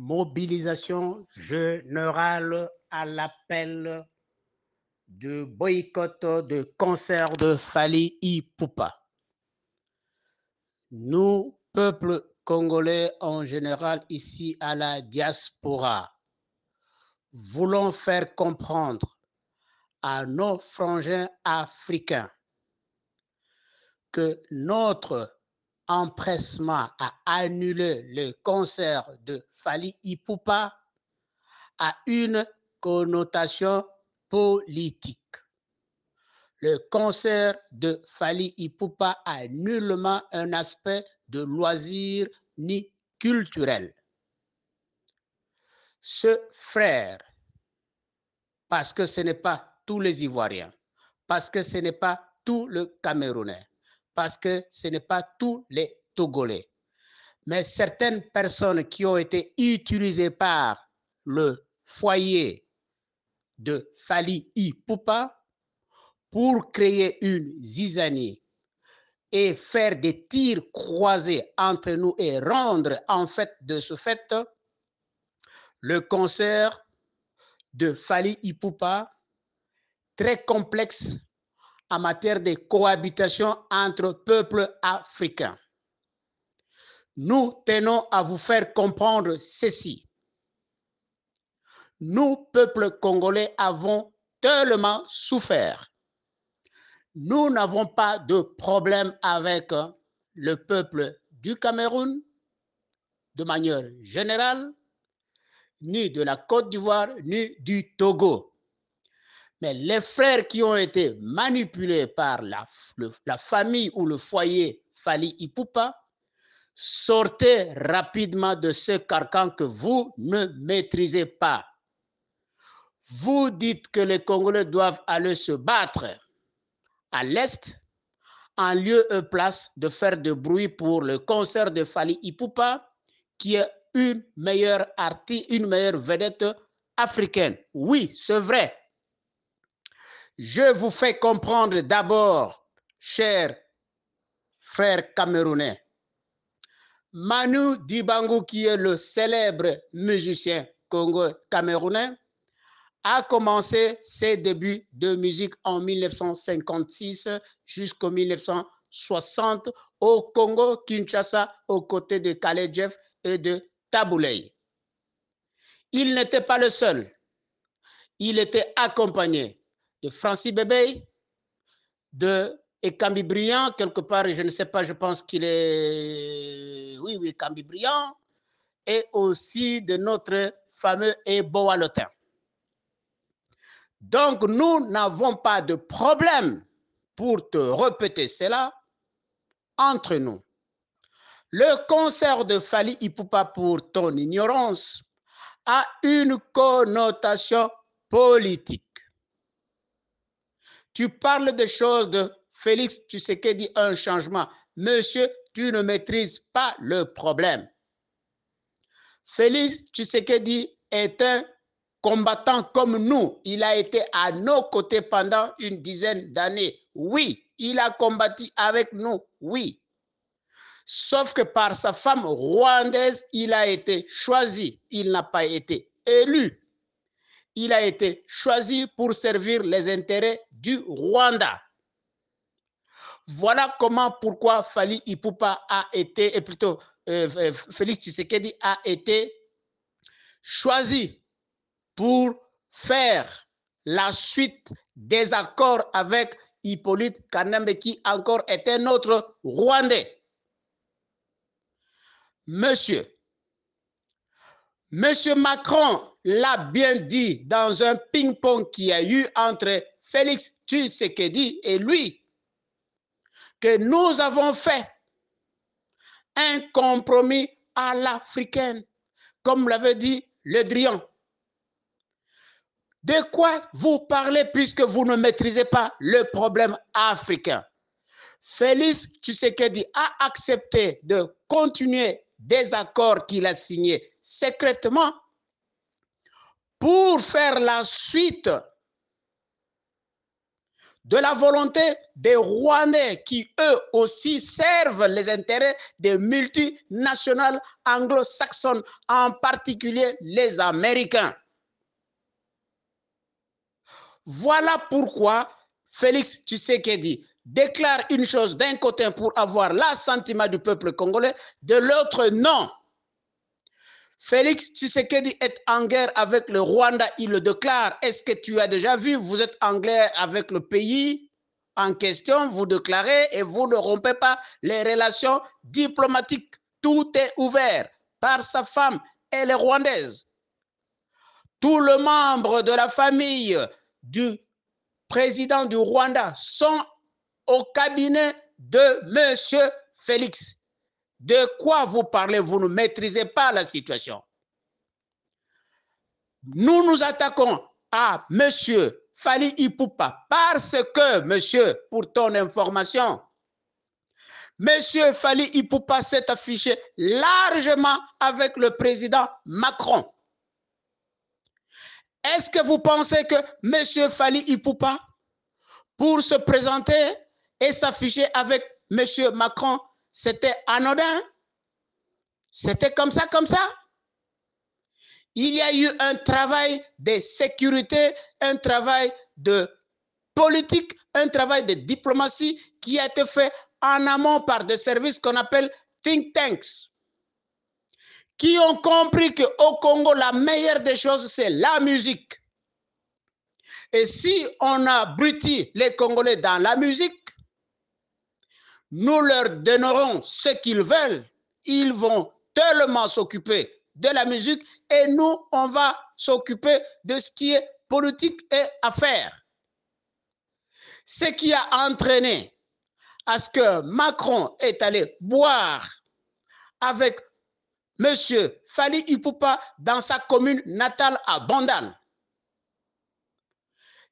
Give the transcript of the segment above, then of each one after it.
mobilisation générale à l'appel de boycott de concert de Fally Ipupa. Nous, peuple congolais en général ici à la diaspora, voulons faire comprendre à nos frangins africains que notre empressement à annuler le concert de Fally Ipupa a une connotation politique. Le concert de Fally Ipupa a nullement un aspect de loisir ni culturel. Ce frère, parce que ce n'est pas tous les Ivoiriens, parce que ce n'est pas tout le Camerounais, parce que ce n'est pas tous les Togolais, mais certaines personnes qui ont été utilisées par le foyer de Fally Ipupa pour créer une zizanie et faire des tirs croisés entre nous et rendre en fait de ce fait le concert de Fally Ipupa très complexe en matière de cohabitation entre peuples africains. Nous tenons à vous faire comprendre ceci. Nous, peuple congolais, avons tellement souffert. Nous n'avons pas de problème avec le peuple du Cameroun, de manière générale, ni de la Côte d'Ivoire, ni du Togo. Mais les frères qui ont été manipulés par la famille ou le foyer Fally Ipupa, sortez rapidement de ce carcan que vous ne maîtrisez pas. Vous dites que les Congolais doivent aller se battre à l'Est, en lieu et place de faire de bruit pour le concert de Fally Ipupa, qui est une meilleure vedette africaine. Oui, c'est vrai. Je vous fais comprendre d'abord, chers frères camerounais, Manu Dibango, qui est le célèbre musicien camerounais, a commencé ses débuts de musique en 1956 jusqu'en 1960 au Congo, Kinshasa, aux côtés de Kale Jeff et de Tabouley. Il n'était pas le seul. Il était accompagné de Francis Bébé, de Ekambi Briand, quelque part, je ne sais pas, je pense qu'il est... Oui, Ekambi Briand, et aussi de notre fameux Ebo Alotin. Donc, nous n'avons pas de problème, pour te répéter cela, entre nous. Le concert de Fally Ipupa, pour ton ignorance, a une connotation politique. Tu parles de choses de Félix Tshisekedi, un changement. Monsieur, tu ne maîtrises pas le problème. Félix Tshisekedi est un combattant comme nous. Il a été à nos côtés pendant une dizaine d'années. Oui, il a combattu avec nous. Oui. Sauf que par sa femme rwandaise, il a été choisi. Il n'a pas été élu. Il a été choisi pour servir les intérêts du Rwanda. Voilà pourquoi Fally Ipupa a été, et plutôt Félix Tshisekedi a été choisi pour faire la suite des accords avec Hippolyte Kanambe, qui encore est un autre Rwandais. Monsieur Macron l'a bien dit dans un ping-pong qu'il y a eu entre Félix Tshisekedi et lui, que nous avons fait un compromis à l'africaine, comme l'avait dit Le Drian. De quoi vous parlez puisque vous ne maîtrisez pas le problème africain? Félix Tshisekedi a accepté de continuer des accords qu'il a signés secrètement pour faire la suite de la volonté des Rwandais qui, eux aussi, servent les intérêts des multinationales anglo-saxonnes, en particulier les Américains. Voilà pourquoi Félix Tshisekedi déclare une chose d'un côté pour avoir l'assentiment du peuple congolais, de l'autre non. Félix Tshisekedi est en guerre avec le Rwanda, il le déclare. Est-ce que tu as déjà vu? Vous êtes en guerre avec le pays en question, vous déclarez et vous ne rompez pas les relations diplomatiques. Tout est ouvert par sa femme, elle est rwandaise. Tous les membres de la famille du président du Rwanda sont au cabinet de M. Félix. De quoi vous parlez? Vous ne maîtrisez pas la situation. Nous nous attaquons à M. Fally Ipupa parce que, monsieur, pour ton information, M. Fally Ipupa s'est affiché largement avec le président Macron. Est-ce que vous pensez que M. Fally Ipupa, pour se présenter et s'afficher avec M. Macron, c'était anodin? C'était comme ça, comme ça? Il y a eu un travail de sécurité, un travail de politique, un travail de diplomatie qui a été fait en amont par des services qu'on appelle think tanks, qui ont compris qu'au Congo, la meilleure des choses, c'est la musique. Et si on abrutit les Congolais dans la musique, nous leur donnerons ce qu'ils veulent. Ils vont tellement s'occuper de la musique et nous, on va s'occuper de ce qui est politique et affaires. Ce qui a entraîné à ce que Macron est allé boire avec M. Fally Ipupa dans sa commune natale à Bandal.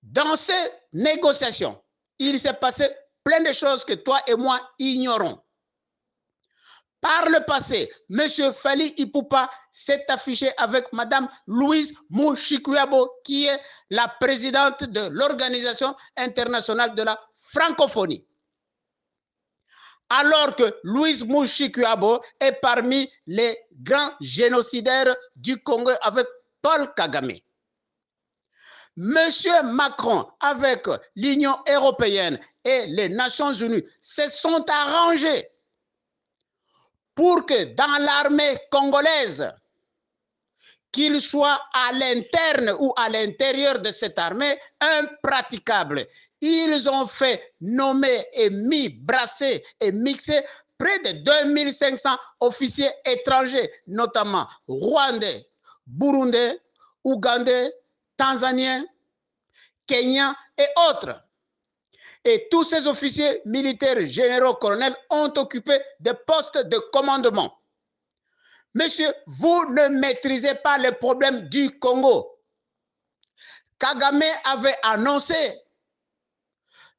Dans ces négociations, il s'est passé plein de choses que toi et moi ignorons. Par le passé, M. Fally Ipupa s'est affiché avec Mme Louise Mushikiwabo, qui est la présidente de l'Organisation internationale de la francophonie. Alors que Louise Mushikiwabo est parmi les grands génocidaires du Congo avec Paul Kagame. Monsieur Macron, avec l'Union européenne et les Nations unies, se sont arrangés pour que dans l'armée congolaise, qu'il soit à l'interne ou à l'intérieur de cette armée, impraticable. Ils ont fait nommer et mis, brasser et mixer près de 2500 officiers étrangers, notamment rwandais, burundais, ougandais, tanzaniens, kenyans et autres. Et tous ces officiers militaires, généraux, colonels ont occupé des postes de commandement. Monsieur, vous ne maîtrisez pas les problèmes du Congo. Kagame avait annoncé,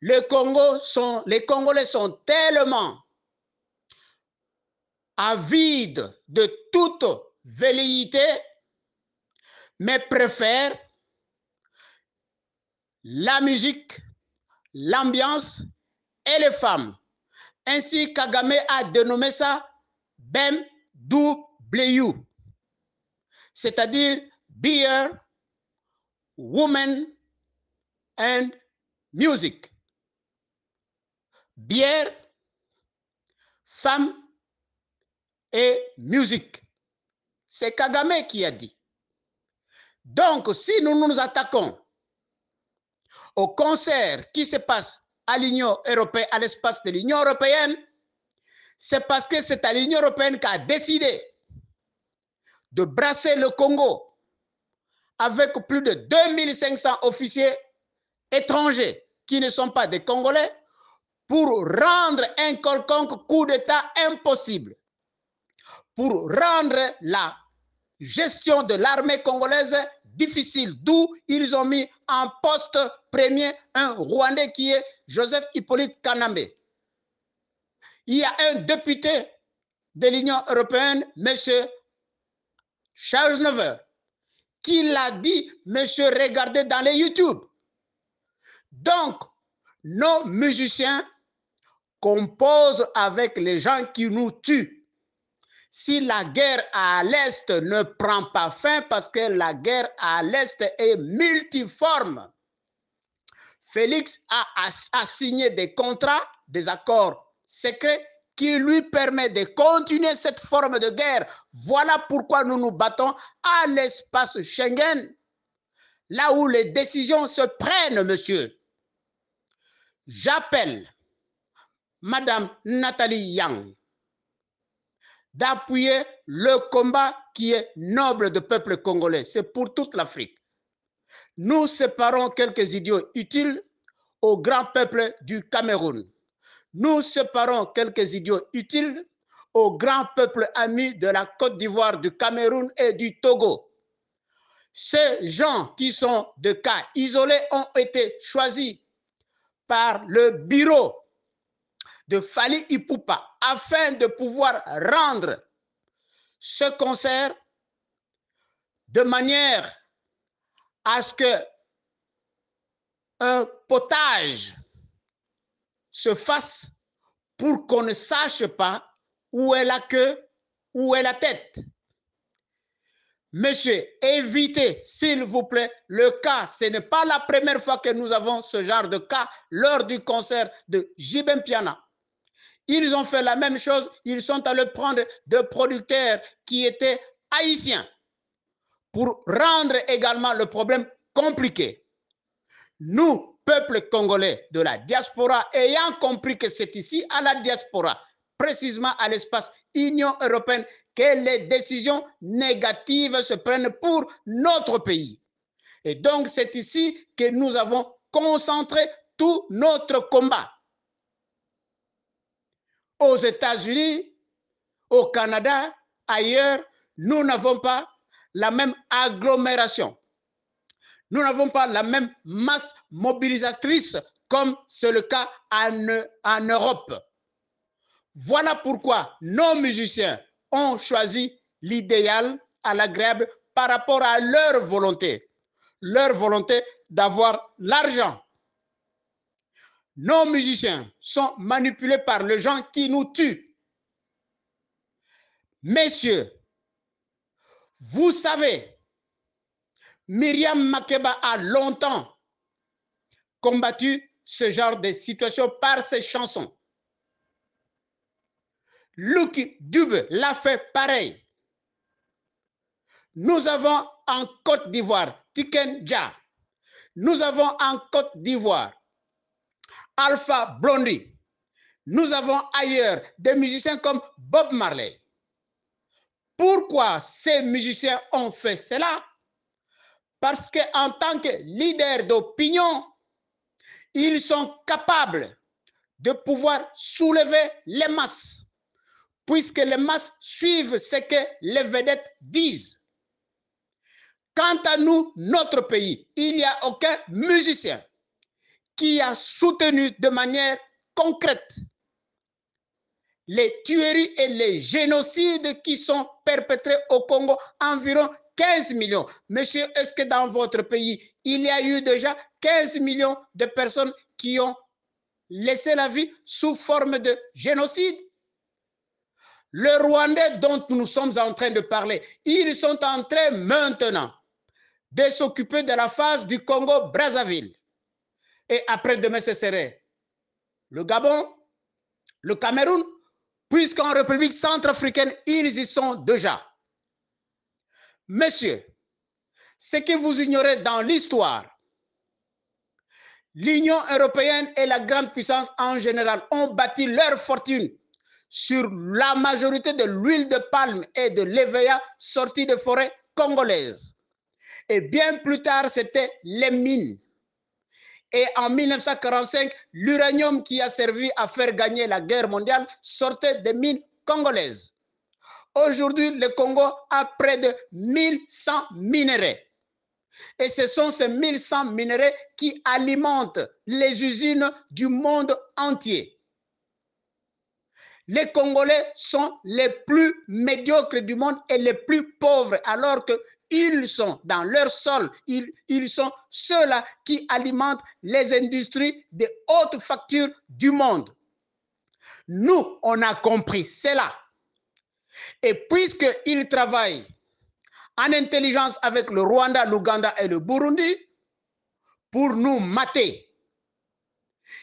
les Congolais sont tellement avides de toute velléité, mais préfèrent la musique, l'ambiance et les femmes. Ainsi, Kagame a dénommé ça BMW, c'est-à-dire Beer, Women and Music. Bière, femme et musique. C'est Kagame qui a dit. Donc, si nous nous attaquons au concert qui se passe à l'Union européenne, à l'espace de l'Union européenne, c'est parce que c'est à l'Union européenne qui a décidé de brasser le Congo avec plus de 2500 officiers étrangers qui ne sont pas des Congolais pour rendre un quelconque coup d'État impossible, pour rendre la gestion de l'armée congolaise difficile, d'où ils ont mis en poste premier un Rwandais qui est Joseph Hippolyte Kanambe. Il y a un député de l'Union européenne, M. Charles Never, qui l'a dit, monsieur, regardez dans les YouTube. Donc, nos musiciens composent avec les gens qui nous tuent. Si la guerre à l'Est ne prend pas fin, parce que la guerre à l'Est est multiforme, Félix a signé des contrats, des accords secrets qui lui permettent de continuer cette forme de guerre. Voilà pourquoi nous nous battons à l'espace Schengen, là où les décisions se prennent, monsieur. J'appelle Madame Nathalie Yang d'appuyer le combat qui est noble du peuple congolais. C'est pour toute l'Afrique. Nous séparons quelques idiots utiles au grand peuple du Cameroun. Nous séparons quelques idiots utiles au grand peuple ami de la Côte d'Ivoire, du Cameroun et du Togo. Ces gens qui sont de cas isolés ont été choisis par le bureau de Fally Ipupa afin de pouvoir rendre ce concert de manière à ce que un potage se fasse pour qu'on ne sache pas où est la queue, où est la tête. Monsieur, évitez, s'il vous plaît, le cas. Ce n'est pas la première fois que nous avons ce genre de cas lors du concert de J.B. Mpiana. Ils ont fait la même chose. Ils sont allés prendre des producteurs qui étaient haïtiens pour rendre également le problème compliqué. Nous, peuple congolais de la diaspora, ayant compris que c'est ici à la diaspora, précisément à l'espace Union européenne, que les décisions négatives se prennent pour notre pays. Et donc, c'est ici que nous avons concentré tout notre combat. Aux États-Unis, au Canada, ailleurs, nous n'avons pas la même agglomération. Nous n'avons pas la même masse mobilisatrice comme c'est le cas en Europe. Voilà pourquoi nos musiciens ont choisi l'idéal à l'agréable par rapport à leur volonté d'avoir l'argent. Nos musiciens sont manipulés par les gens qui nous tuent. Messieurs, vous savez, Myriam Makeba a longtemps combattu ce genre de situation par ses chansons. Lucky Dube l'a fait pareil. Nous avons en Côte d'Ivoire Tiken Jah. Nous avons en Côte d'Ivoire Alpha Blondy. Nous avons ailleurs des musiciens comme Bob Marley. Pourquoi ces musiciens ont fait cela? Parce qu'en tant que leader d'opinion, ils sont capables de pouvoir soulever les masses, puisque les masses suivent ce que les vedettes disent. Quant à nous, notre pays, il n'y a aucun musicien qui a soutenu de manière concrète les tueries et les génocides qui sont perpétrés au Congo, environ 15 millions. Monsieur, est-ce que dans votre pays, il y a eu déjà 15 millions de personnes qui ont laissé la vie sous forme de génocide? Le Rwandais dont nous sommes en train de parler, ils sont en train maintenant de s'occuper de la phase du Congo-Brazzaville. Et après-demain, ce serait le Gabon, le Cameroun, puisqu'en République centrafricaine, ils y sont déjà. Messieurs, ce que vous ignorez dans l'histoire, l'Union européenne et la grande puissance en général ont bâti leur fortune sur la majorité de l'huile de palme et de l'EVA sortie de forêts congolaises. Et bien plus tard, c'était les mines. Et en 1945, l'uranium qui a servi à faire gagner la guerre mondiale sortait des mines congolaises. Aujourd'hui, le Congo a près de 1100 minerais. Et ce sont ces 1100 minerais qui alimentent les usines du monde entier. Les Congolais sont les plus médiocres du monde et les plus pauvres, alors que ils sont dans leur sol, ils sont ceux-là qui alimentent les industries de haute facture du monde. Nous, on a compris cela. Et puisqu'ils travaillent en intelligence avec le Rwanda, l'Ouganda et le Burundi pour nous mater.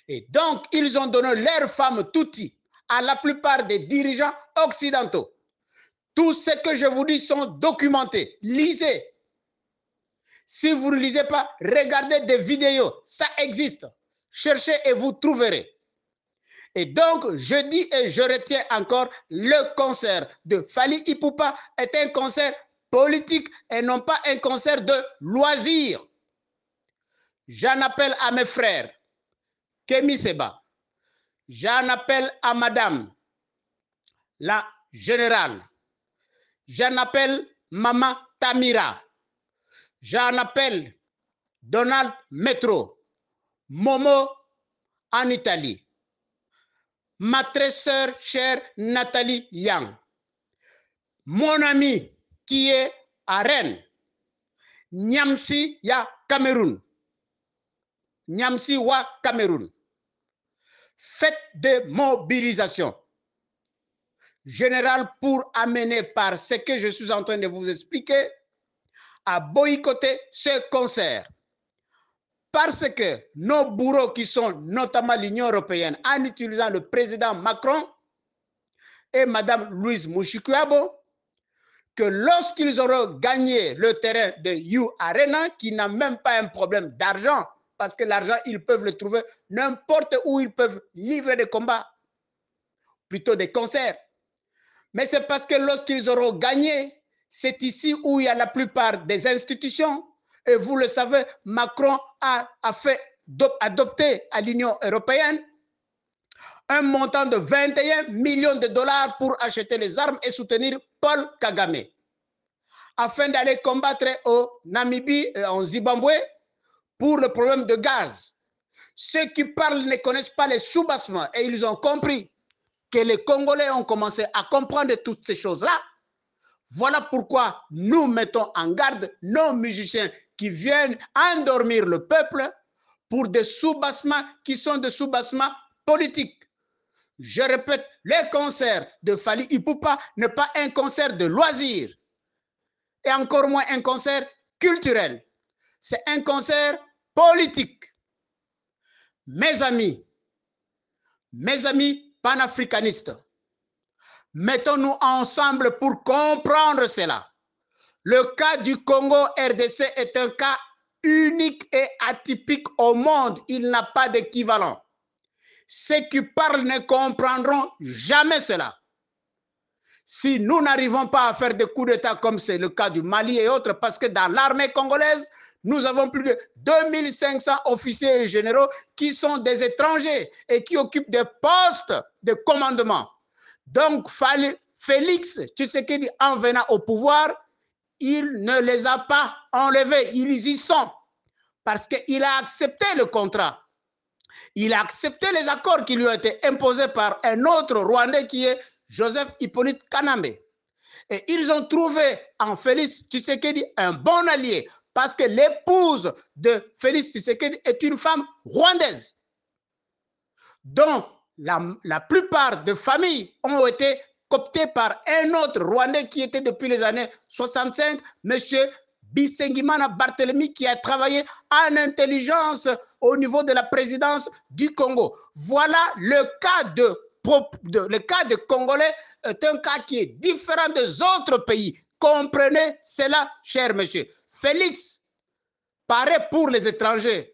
Et donc, ils ont donné leurs femmes tutis à la plupart des dirigeants occidentaux. Tout ce que je vous dis sont documentés. Lisez. Si vous ne lisez pas, regardez des vidéos. Ça existe. Cherchez et vous trouverez. Et donc, je dis et je retiens encore, le concert de Fally Ipupa est un concert politique et non pas un concert de loisirs. J'en appelle à mes frères, Kémi Seba. J'en appelle à madame, la générale. J'en appelle maman Tamira. J'en appelle Donald Metro, Momo en Italie. Ma très sœur chère Nathalie Yang. Mon ami qui est à Rennes. Nyamsi ya Cameroun. Nyamsi wa Cameroun. Faites des mobilisations générales pour amener par ce que je suis en train de vous expliquer à boycotter ce concert. Parce que nos bourreaux qui sont notamment l'Union européenne en utilisant le président Macron et Madame Louise Mushikiwabo, que lorsqu'ils auront gagné le terrain de You Arena, qui n'a même pas un problème d'argent, parce que l'argent, ils peuvent le trouver n'importe où, ils peuvent livrer des combats, plutôt des concerts. Mais c'est parce que lorsqu'ils auront gagné, c'est ici où il y a la plupart des institutions. Et vous le savez, Macron a fait adopter à l'Union européenne un montant de 21 millions de dollars pour acheter les armes et soutenir Paul Kagame, afin d'aller combattre au Namibie et en Zimbabwe pour le problème de gaz. Ceux qui parlent ne connaissent pas les soubassements et ils ont compris que les Congolais ont commencé à comprendre toutes ces choses-là. Voilà pourquoi nous mettons en garde nos musiciens qui viennent endormir le peuple pour des soubassements qui sont des soubassements politiques. Je répète, le concert de Fally Ipupa n'est pas un concert de loisirs et encore moins un concert culturel. C'est un concert politique. Mes amis panafricanistes, mettons-nous ensemble pour comprendre cela. Le cas du Congo RDC est un cas unique et atypique au monde. Il n'a pas d'équivalent. Ceux qui parlent ne comprendront jamais cela. Si nous n'arrivons pas à faire des coups d'État comme c'est le cas du Mali et autres, parce que dans l'armée congolaise, nous avons plus de 2500 officiers et généraux qui sont des étrangers et qui occupent des postes de commandement. Donc, Félix Tshisekedi, en venant au pouvoir, il ne les a pas enlevés, ils y sont. Parce qu'il a accepté le contrat. Il a accepté les accords qui lui ont été imposés par un autre Rwandais qui est Joseph Hippolyte Kanambe. Et ils ont trouvé en Félix Tshisekedi un bon allié parce que l'épouse de Félix Tshisekedi est une femme rwandaise. Donc, la plupart des familles ont été cooptées par un autre Rwandais qui était depuis les années 65, M. Bisengimana Barthélemy, qui a travaillé en intelligence au niveau de la présidence du Congo. Voilà le cas de Congolais est un cas qui est différent des autres pays. Comprenez cela, cher monsieur. Félix paraît pour les étrangers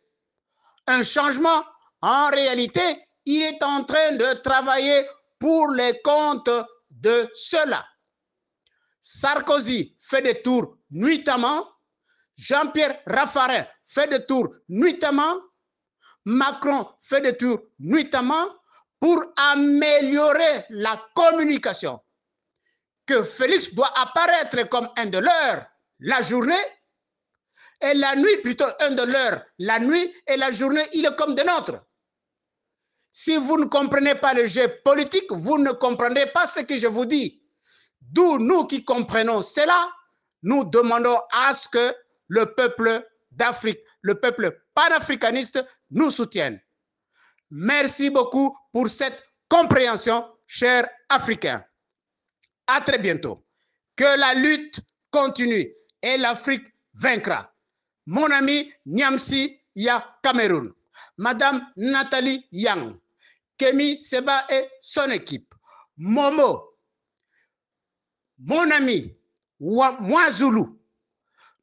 un changement. En réalité, il est en train de travailler pour les comptes de ceux-là. Sarkozy fait des tours nuitamment. Jean-Pierre Raffarin fait des tours nuitamment. Macron fait des tours nuitamment pour améliorer la communication. Que Félix doit apparaître comme un de leurs la journée et la nuit, plutôt un de leurs la nuit et la journée, il est comme des nôtres. Si vous ne comprenez pas le jeu politique, vous ne comprenez pas ce que je vous dis. D'où nous qui comprenons cela, nous demandons à ce que le peuple d'Afrique, le peuple panafricaniste nous soutienne. Merci beaucoup pour cette compréhension, chers Africains. À très bientôt. Que la lutte continue et l'Afrique vaincra. Mon ami Nyamsi Ya Cameroun, Madame Nathalie Yang, Kemi Seba et son équipe, Momo, mon ami Mwazulu,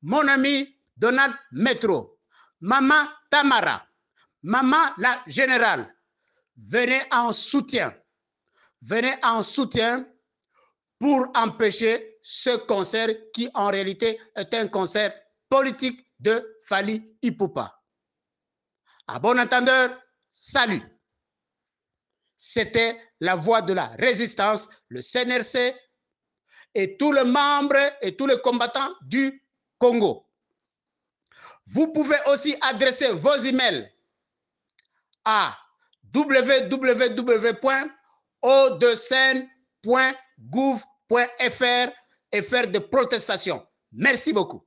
mon ami Donald Metro, Maman Tamara, Maman la Générale, venez en soutien pour empêcher ce concert qui en réalité est un concert politique de Fally Ipupa. À bon entendeur, salut. C'était la voix de la résistance, le CNRC et tous les membres et tous les combattants du Congo. Vous pouvez aussi adresser vos emails à www.odecen.gouv.fr et faire des protestations. Merci beaucoup.